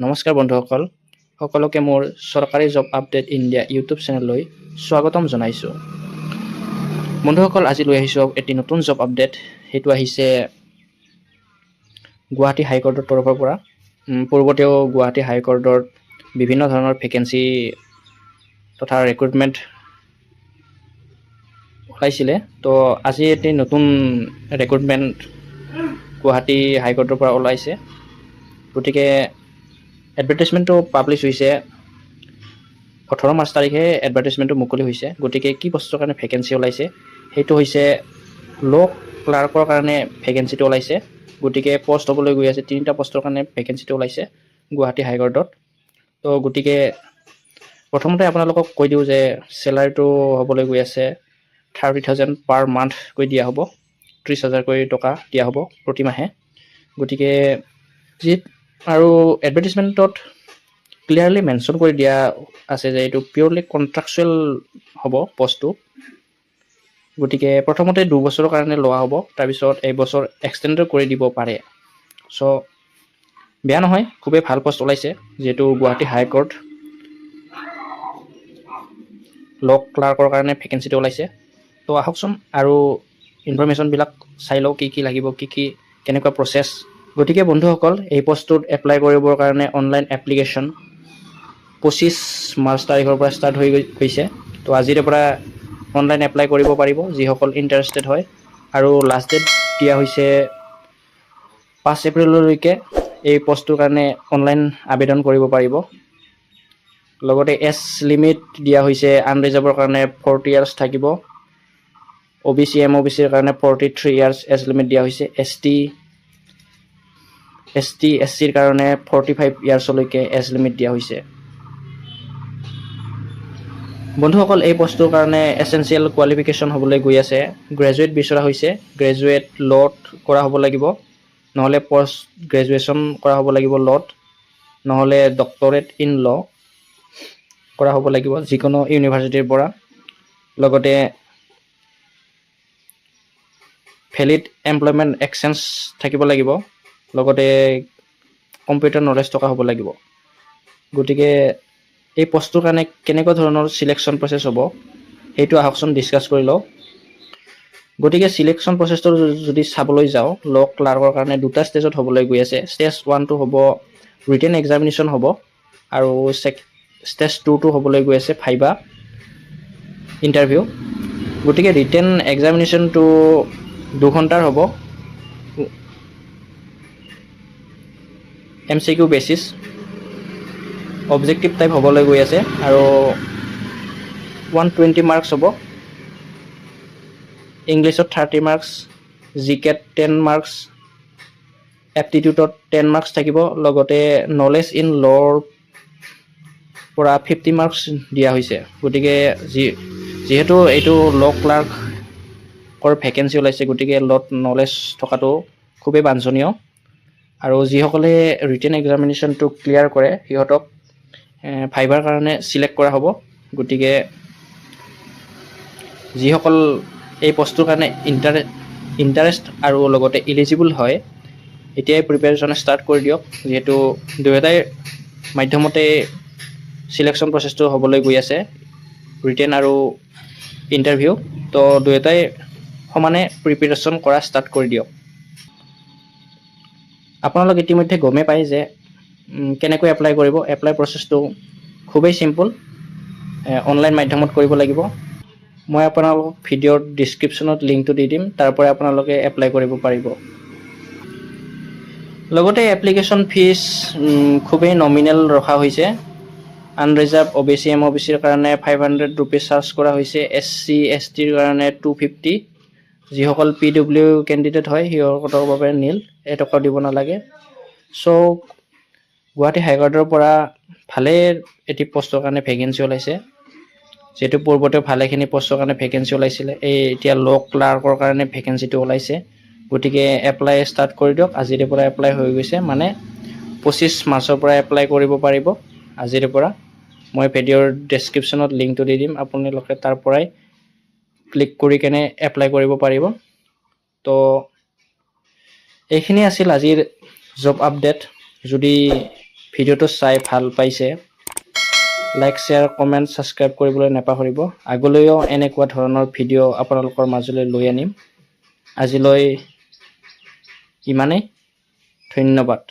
নমস্কাৰ বন্ধুসকল, সকলোকে মোৰ চৰকাৰী জব আপডেট ইণ্ডিয়া ইউটিউব চেনেললৈ স্বাগতম জনাইছোঁ। বন্ধুসকল, আজি লৈ আহিছোঁ এটি নতুন জব আপডেট। সেইটো আহিছে গুৱাহাটী হাইকোৰ্টৰ তৰফৰ পৰা। পূৰ্বতেও গুৱাহাটী হাইকোৰ্টত বিভিন্ন ধৰণৰ ভেকেঞ্চি তথা ৰিক্ৰুটমেণ্ট ওলাইছিলে। তো আজি এটি নতুন ৰিক্ৰুটমেণ্ট গুৱাহাটী হাইকোৰ্টৰ পৰা ওলাইছে। গতিকে এডভাৰটাইজমেণ্টটো পাব্লিছ হৈছে 18 মাৰ্চ তাৰিখে এডভাৰটাইজমেণ্টটো মুকলি হৈছে। গতিকে কি পষ্টৰ কাৰণে ভেকেঞ্চি ওলাইছে সেইটো হৈছে ল' ক্লাৰ্কৰ কাৰণে ভেকেঞ্চিটো ওলাইছে। গতিকে পষ্ট হ'বলৈ গৈ আছে 3টা পষ্টৰ কাৰণে ভেকেঞ্চিটো ওলাইছে গুৱাহাটী হাইকোৰ্টত। তো গতিকে প্ৰথমতে আপোনালোকক কৈ দিওঁ যে চেলাৰীটো হ'বলৈ গৈ আছে 30,000 পাৰ মান্থকৈ দিয়া হ'ব, 30,000কৈ টকা দিয়া হ'ব প্ৰতি মাহে। গতিকে আৰু এডভাৰটাইজমেণ্টত ক্লিয়াৰলি মেনশ্যন কৰি দিয়া আছে যে এইটো পিয়ৰলি কণ্ট্ৰাকচুৱেল হ'ব পষ্টটো। গতিকে প্ৰথমতে 2 বছৰৰ কাৰণে লোৱা হ'ব, তাৰপিছত 1 বছৰ এক্সটেণ্ডো কৰি দিব পাৰে। চ' বেয়া নহয়, খুবেই ভাল পষ্ট ওলাইছে যিহেতু গুৱাহাটী হাইকোৰ্ট ল' ক্লাৰ্কৰ কাৰণে ভেকেঞ্চিটো ওলাইছে। তো আহকচোন আৰু ইনফৰমেশ্যনবিলাক চাই লওঁ, কি লাগিব, কেনেকুৱা প্ৰচেছ। গতিকে বন্ধুসকল, এই পষ্টটোত এপ্লাই কৰিবৰ কাৰণে অনলাইন এপ্লিকেশ্যন 25 মাৰ্চ তাৰিখৰ পৰা ষ্টাৰ্ট হৈ গৈছে। তো আজিৰে পৰা অনলাইন এপ্লাই কৰিব পাৰিব যিসকল ইণ্টাৰেষ্টেড হয়। আৰু লাষ্ট ডেট দিয়া হৈছে 5 এপ্ৰিললৈকে এই পষ্টটোৰ কাৰণে অনলাইন আবেদন কৰিব পাৰিব। লগতে এজ লিমিট দিয়া হৈছে আনৰিজাৰ্ভৰ কাৰণে 40 ইয়াৰ্ছ থাকিব। OBC MOBCৰ কাৰণে 43 ইয়াৰ্ছ এজ লিমিট দিয়া হৈছে। ST SCৰ কাৰণে 45 ইয়াৰ্ছলৈকে এজ লিমিট দিয়া হৈছে। বন্ধুসকল, এই পষ্টটোৰ কাৰণে এছেঞ্চিয়েল কোৱালিফিকেশ্যন হ'বলৈ গৈ আছে গ্ৰেজুৱেট বিচৰা হৈছে। গ্ৰেজুৱেট ল'ত কৰা হ'ব লাগিব, নহ'লে পষ্ট গ্ৰেজুৱেশ্যন কৰা হ'ব লাগিব ল'ত, নহ'লে ডক্টৰেট ইন ল' কৰা হ'ব লাগিব যিকোনো ইউনিভাৰ্চিটিৰ পৰা। লগতে ভেলিড এমপ্লয়মেণ্ট এক্সচেঞ্জ থাকিব লাগিব, লগতে কম্পিউটাৰ নলেজ থকা হ'ব লাগিব। গতিকে এই পষ্টটোৰ কাৰণে কেনেকুৱা ধৰণৰ চিলেকশ্যন প্ৰচেছ হ'ব সেইটো আহকচোন ডিছকাছ কৰি লওঁ। গতিকে চিলেকশ্যন প্ৰচেছটো যদি চাবলৈ যাওঁ, ল' ক্লাৰ্কৰ কাৰণে 2টা ষ্টেজত হ'বলৈ গৈ আছে। ষ্টেজ 1টো হ'ব ৰিটেন এক্সামিনেশ্যন হ'ব, আৰু ষ্টেজ 2টো হ'বলৈ গৈ আছে ভাইভা ইণ্টাৰভিউ। গতিকে ৰিটেন এক্সামিনেশ্যনটো 2 ঘণ্টাৰ হ'ব, MCQ বেচিছ, অবজেক্টিভ টাইপ হ'বলৈ গৈ আছে, আৰু 120 মাৰ্কছ হ'ব। ইংলিছত 30 মাৰ্কছ, জিকেত 10 মাৰ্কছ, এপ্টিটিউডত 10 মাৰ্কছ থাকিব। লগতে নলেজ ইন ল'ৰ পৰা 50 মাৰ্কছ দিয়া হৈছে। গতিকে যিহেতু এইটো ল' ক্লাৰ্কৰ ভেকেঞ্চি ওলাইছে, গতিকে ল'ত নলেজ থকাটো খুবেই বাঞ্ছনীয়। আৰু যিসকলে ৰিটেন এক্সামিনেশ্যনটো ক্লিয়াৰ কৰে সিহঁতক ভাইভাৰ কাৰণে চিলেক্ট কৰা হ'ব। গতিকে যিসকল এই পষ্টটোৰ কাৰণে ইণ্টাৰেষ্ট আৰু লগতে ইলিজিবল হয়, এতিয়াই প্ৰিপেৰেশ্যন ষ্টাৰ্ট কৰি দিয়ক, যিহেতু দুয়োটাই মাধ্যমতে চিলেকশ্যন প্ৰচেছটো হ'বলৈ গৈ আছে, ৰিটেন আৰু ইণ্টাৰভিউ। তো দুয়োটাই সমানে প্ৰিপেৰেশ্যন কৰা ষ্টাৰ্ট কৰি দিয়ক। আপোনালোক ইতিমধ্যে গমেই পায় যে কেনেকৈ এপ্লাই কৰিব। এপ্লাই প্ৰচেছটো খুবেই চিম্পল, অনলাইন মাধ্যমত কৰিব লাগিব। মই আপোনালোকক ভিডিঅ'ৰ ডিছক্ৰিপশ্যনত লিংকটো দি দিম, তাৰ পৰা আপোনালোকে এপ্লাই কৰিব পাৰিব। লগতে এপ্লিকেশ্যন ফিজ খুবেই নমিনেল ৰখা হৈছে। আনৰিজাৰ্ভ OBC MOBCৰ কাৰণে 500 ৰুপিজ চাৰ্জ কৰা হৈছে। SC STৰ কাৰণে 250। যিসকল PW কেণ্ডিডেট হয় সিহঁতৰ বাবে নীল, এটকাও দিব নালাগে। চ' গুৱাহাটী হাইকোৰ্টৰ পৰা ভালেই এটি পষ্টৰ কাৰণে ভেকেঞ্চি ওলাইছে, যিহেতু পূৰ্বতেও ভালেখিনি পষ্টৰ কাৰণে ভেকেঞ্চি ওলাইছিলে। এতিয়া ল' ক্লাৰ্কৰ কাৰণে ভেকেঞ্চিটো ওলাইছে। গতিকে এপ্লাই ষ্টাৰ্ট কৰি দিয়ক। আজিৰে পৰা এপ্লাই হৈ গৈছে, মানে 25 মাৰ্চৰ পৰা এপ্লাই কৰিব পাৰিব আজিৰে পৰা। মই ভিডিঅ'ৰ ডেছক্ৰিপশ্যনত লিংকটো দি দিম, আপোনালোকে তাৰ পৰাই ক্লিক কৰি কেনে এপ্লাই কৰিব পাৰিব। তো এইখিনি আছিল আজিৰ জব আপডেট। যদি ভিডিঅ'টো চাই ভাল পাইছে লাইক শ্বেয়াৰ কমেণ্ট ছাবস্ক্ৰাইব কৰিবলৈ নাপাহৰিব আগলৈও এনেকুৱা ধৰণৰ ভিডিঅ' আপোনালোকৰ মাজলৈ লৈ আনিম আজিলৈ ইমানেই ধন্যবাদ